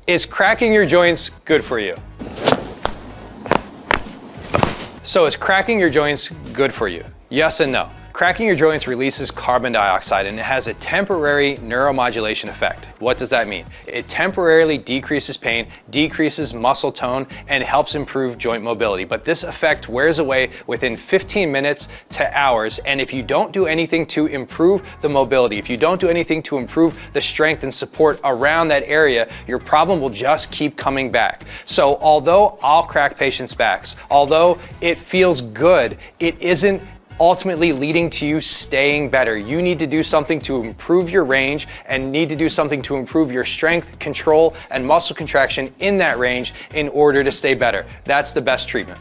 Is cracking your joints good for you? So is cracking your joints good for you? Yes and no. Cracking your joints releases carbon dioxide and it has a temporary neuromodulation effect. What does that mean? It temporarily decreases pain, decreases muscle tone, and helps improve joint mobility. But this effect wears away within 15 minutes to hours. And if you don't do anything to improve the mobility, if you don't do anything to improve the strength and support around that area, your problem will just keep coming back. So although I'll crack patients' backs, although it feels good, it isn't ultimately leading to you staying better. You need to do something to improve your range and need to do something to improve your strength, control, and muscle contraction in that range in order to stay better. That's the best treatment.